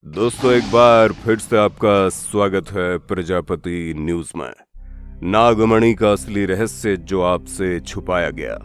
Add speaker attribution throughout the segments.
Speaker 1: दोस्तों, एक बार फिर से आपका स्वागत है प्रजापति न्यूज में। नागमणि का असली रहस्य जो आपसे छुपाया गया।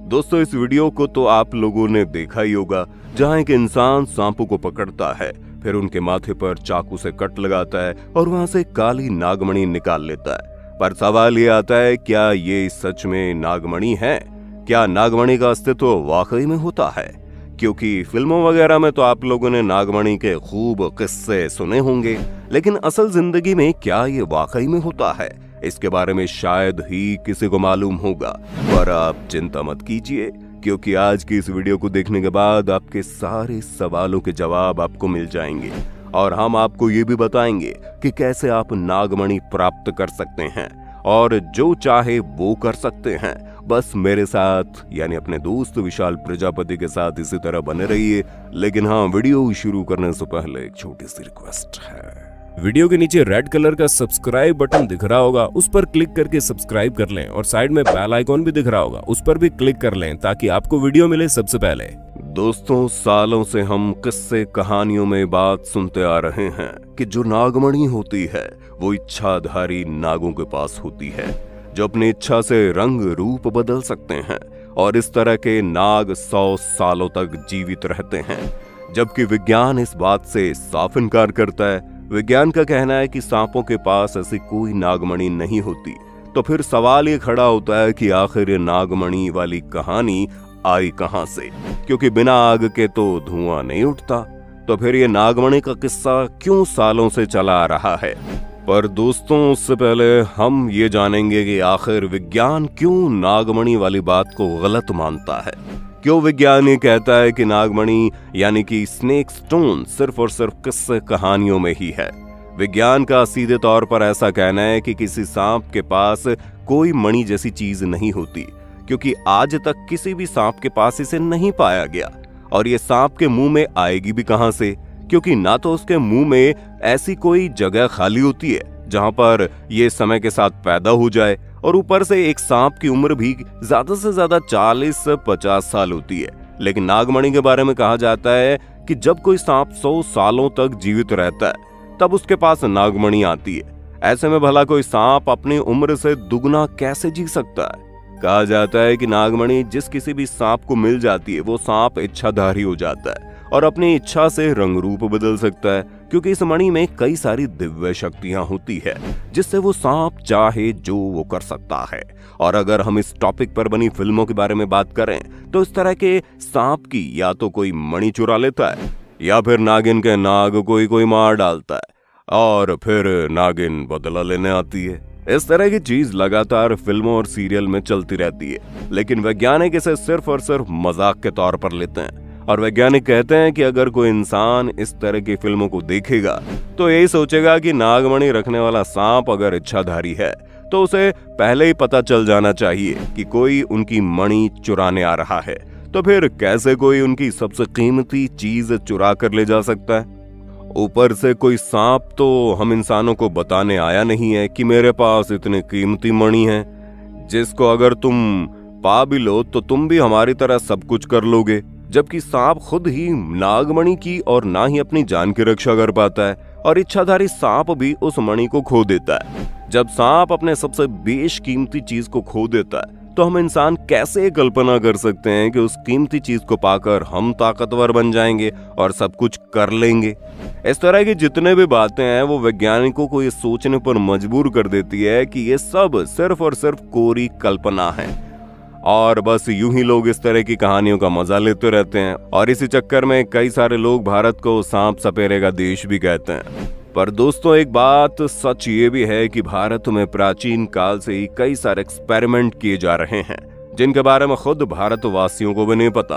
Speaker 1: दोस्तों, इस वीडियो को तो आप लोगों ने देखा ही होगा, जहां एक इंसान सांपों को पकड़ता है, फिर उनके माथे पर चाकू से कट लगाता है और वहां से काली नागमणि निकाल लेता है। पर सवाल ये आता है, क्या ये सच में नागमणि है? क्या नागमणि का अस्तित्व वाकई में होता है? क्योंकि फिल्मों वगैरह में तो आप लोगों ने नागमणि के खूब किस्से सुने होंगे, लेकिन असल जिंदगी में क्या ये वाकई में होता है, इसके बारे में शायद ही किसी को मालूम होगा। पर आप चिंता मत कीजिए, क्योंकि आज की इस वीडियो को देखने के बाद आपके सारे सवालों के जवाब आपको मिल जाएंगे और हम आपको ये भी बताएंगे कि कैसे आप नागमणि प्राप्त कर सकते हैं और जो चाहे वो कर सकते हैं। बस मेरे साथ यानी अपने दोस्त विशाल प्रजापति के साथ इसी तरह बने रहिए। लेकिन हाँ, वीडियो शुरू करने से पहले एक छोटी सी रिक्वेस्ट है। वीडियो के नीचे रेड कलर का सब्सक्राइब बटन दिख रहा होगा, उस पर क्लिक करके सब्सक्राइब कर लें और साइड में बेल आइकॉन भी दिख रहा होगा, उस पर भी क्लिक कर लें ताकि आपको वीडियो मिले सबसे पहले। दोस्तों, सालों से हम किस्से कहानियों में बात सुनते आ रहे हैं कि जो नागमणि होती है वो इच्छाधारी नागों के पास होती है, जो अपनी इच्छा से रंग रूप बदल सकते हैं और इस तरह के नाग 100 सालों तक जीवित रहते हैं। जबकि विज्ञान इस बात से साफ इनकार करता है। विज्ञान का कहना है कि सांपों के पास ऐसी कोई नागमणि नहीं होती। तो फिर सवाल ये खड़ा होता है कि आखिर ये नागमणि वाली कहानी आई कहां से? क्योंकि बिना आग के तो धुआं नहीं उठता। तो फिर ये नागमणि का किस्सा क्यों सालों से चला आ रहा है? पर दोस्तों, उससे पहले हम ये जानेंगे कि आखिर विज्ञान क्यों नागमणि वाली बात को गलत मानता है। क्यों विज्ञान ये कहता है कि नागमणि यानी कि स्नेक स्टोन सिर्फ और सिर्फ किस्से कहानियों में ही है। विज्ञान का सीधे तौर पर ऐसा कहना है कि किसी सांप के पास कोई मणि जैसी चीज नहीं होती, क्योंकि आज तक किसी भी सांप के पास इसे नहीं पाया गया। और ये सांप के मुंह में आएगी भी कहां से? क्योंकि ना तो उसके मुंह में ऐसी कोई जगह खाली होती है जहां पर ये समय के साथ पैदा हो जाए, और ऊपर से एक सांप की उम्र भी ज्यादा से ज्यादा 40 से 50 साल होती है। लेकिन नागमणि के बारे में कहा जाता है कि जब कोई सांप 100 सालों तक जीवित रहता है तब उसके पास नागमणि आती है। ऐसे में भला कोई सांप अपनी उम्र से दुगना कैसे जी सकता है? कहा जाता है कि नागमणि जिस किसी भी सांप को मिल जाती है वो सांप इच्छाधारी हो जाता है और अपनी इच्छा से रंग रूप बदल सकता है, क्योंकि इस मणि में कई सारी दिव्य शक्तियां होती है जिससे वो सांप चाहे जो वो कर सकता है। और अगर हम इस टॉपिक पर बनी फिल्मों के बारे में बात करें तो इस तरह के सांप की या तो कोई मणि चुरा लेता है या फिर नागिन के नाग कोई मार डालता है और फिर नागिन बदला लेने आती है। इस तरह की चीज लगातार फिल्मों और सीरियल में चलती रहती है, लेकिन वैज्ञानिक इसे सिर्फ और सिर्फ मजाक के तौर पर लेते हैं। और वैज्ञानिक कहते हैं कि अगर कोई इंसान इस तरह की फिल्मों को देखेगा तो यही सोचेगा कि नागमणि रखने वाला सांप अगर इच्छाधारी है तो उसे पहले ही पता चल जाना चाहिए कि कोई उनकी मणि चुराने आ रहा है। तो फिर कैसे कोई उनकी सबसे कीमती चीज चुरा कर ले जा सकता है? ऊपर से कोई सांप तो हम इंसानों को बताने आया नहीं है कि मेरे पास इतनी कीमती मणि है, जिसको अगर तुम पा भी लो तो तुम भी हमारी तरह सब कुछ कर लोगे। जबकि सांप खुद ही नागमणि की और ना ही अपनी जान की रक्षा कर पाता है, और इच्छाधारी सांप भी उस मणि को खो देता है। जब सांप अपने सबसे बेशकीमती चीज को खो देता है तो हम इंसान कैसे कल्पना कर सकते हैं कि उस कीमती चीज को पाकर हम ताकतवर बन जाएंगे और सब कुछ कर लेंगे। इस तरह की जितने भी बातें हैं वो वैज्ञानिकों को ये सोचने पर मजबूर कर देती है कि ये सब सिर्फ और सिर्फ कोरी कल्पना है। और बस यूं ही लोग इस तरह की कहानियों का मजा लेते रहते हैं, और इसी चक्कर में कई सारे लोग भारत को सांप सपेरे का देश भी कहते हैं। पर दोस्तों, एक बात सच ये भी है कि भारत में प्राचीन काल से ही कई सारे एक्सपेरिमेंट किए जा रहे हैं जिनके बारे में खुद भारतवासियों को भी नहीं पता।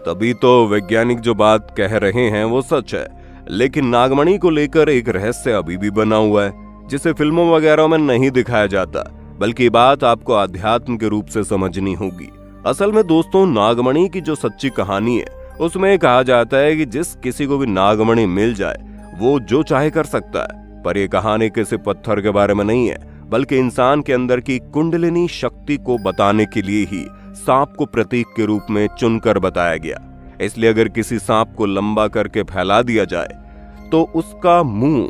Speaker 1: तभी तो वैज्ञानिक जो बात कह रहे हैं वो सच है। लेकिन नागमणि को लेकर एक रहस्य अभी भी बना हुआ है जिसे फिल्मों वगैरह में नहीं दिखाया जाता, बल्कि बात आपको अध्यात्म के रूप से समझनी होगी। असल में दोस्तों, नागमणि की जो सच्ची कहानी है उसमें कहा जाता है कि जिस किसी को भी नागमणि मिल जाए वो जो चाहे कर सकता है। पर यह कहानी किसी पत्थर के बारे में नहीं है, बल्कि इंसान के अंदर की कुंडलिनी शक्ति को बताने के लिए ही सांप को प्रतीक के रूप में चुनकर बताया गया। इसलिए अगर किसी सांप को लंबा करके फैला दिया जाए तो उसका मुंह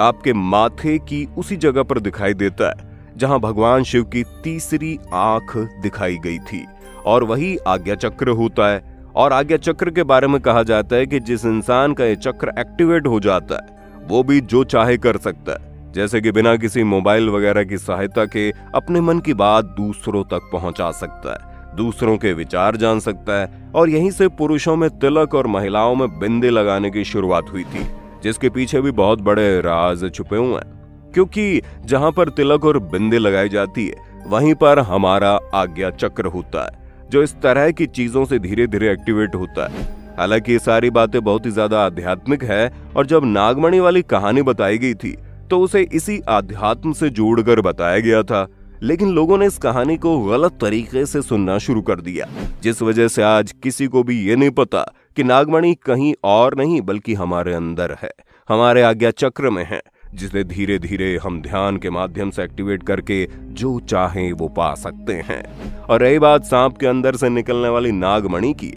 Speaker 1: आपके माथे की उसी जगह पर दिखाई देता है जहां भगवान शिव की तीसरी आंख दिखाई गई थी, और वही आज्ञा चक्र होता है। और आज्ञा चक्र के बारे में कहा जाता है कि जिस इंसान का ये चक्र एक्टिवेट हो जाता है वो भी जो चाहे कर सकता है, जैसे कि बिना किसी मोबाइल वगैरह की सहायता के अपने मन की बात दूसरों तक पहुंचा सकता है, दूसरों के विचार जान सकता है। और यहीं से पुरुषों में तिलक और महिलाओं में बिंदी लगाने की शुरुआत हुई थी, जिसके पीछे भी बहुत बड़े राज छुपे हुए हैं। क्योंकि जहां पर तिलक और बिंदी लगाई जाती है वहीं पर हमारा आज्ञा चक्र होता है, जो इस तरह की चीजों से धीरे धीरे एक्टिवेट होता है। हालांकि ये सारी बातें बहुत ही ज्यादा आध्यात्मिक है, और जब नागमणि वाली कहानी बताई गई थी तो उसे इसी आध्यात्म से जोड़कर बताया गया था, लेकिन लोगों ने इस कहानी को गलत तरीके से सुनना शुरू कर दिया, जिस वजह से आज किसी को भी ये नहीं पता कि नागमणि कहीं और नहीं बल्कि हमारे अंदर है, हमारे आज्ञा चक्र में है, जिसे धीरे धीरे हम ध्यान के माध्यम से एक्टिवेट करके जो चाहें वो पा सकते हैं। और रही बात सांप के अंदर से निकलने वाली नागमणि की,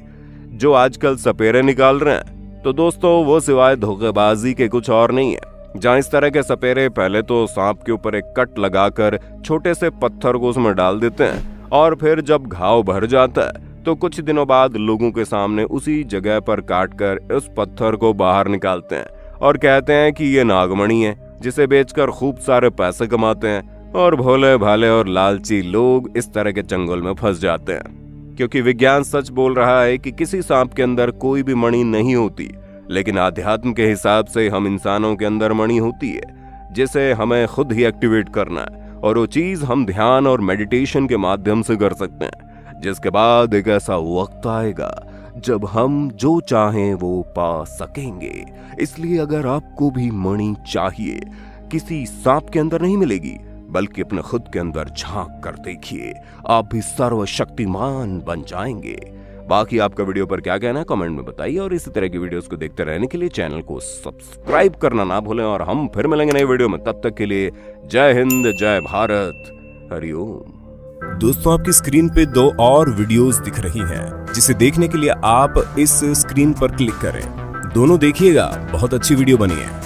Speaker 1: जो आजकल सपेरे निकाल रहे हैं, तो दोस्तों वो सिवाय धोखेबाजी के कुछ और नहीं है। जहां इस तरह के सपेरे पहले तो सांप के ऊपर एक कट लगाकर छोटे से पत्थर को उसमें डाल देते हैं, और फिर जब घाव भर जाता है तो कुछ दिनों बाद लोगों के सामने उसी जगह पर काटकर उस पत्थर को बाहर निकालते हैं और कहते हैं कि ये नागमणि है, जिसे बेचकर खूब सारे पैसे कमाते हैं। और भोले भाले और लालची लोग इस तरह के चंगुल में फंस जाते हैं, क्योंकि विज्ञान सच बोल रहा है कि किसी सांप के अंदर कोई भी मणि नहीं होती, लेकिन आध्यात्म के हिसाब से हम इंसानों के अंदर मणि होती है, जिसे हमें खुद ही एक्टिवेट करना है। और वो चीज हम ध्यान और मेडिटेशन के माध्यम से कर सकते हैं, जिसके बाद एक ऐसा वक्त आएगा जब हम जो चाहें वो पा सकेंगे। इसलिए अगर आपको भी मणि चाहिए, किसी सांप के अंदर नहीं मिलेगी, बल्कि अपने खुद के अंदर झांक कर देखिए, आप भी सर्वशक्तिमान बन जाएंगे। बाकी आपका वीडियो पर क्या कहना है कमेंट में बताइए, और इसी तरह की वीडियोस को देखते रहने के लिए चैनल को सब्सक्राइब करना ना भूलें। और हम फिर मिलेंगे नए वीडियो में, तब तक के लिए जय हिंद, जय भारत, हरिओम।
Speaker 2: दोस्तों, आपकी स्क्रीन पे 2 और वीडियोस दिख रही हैं, जिसे देखने के लिए आप इस स्क्रीन पर क्लिक करें। दोनों देखिएगा, बहुत अच्छी वीडियो बनी है।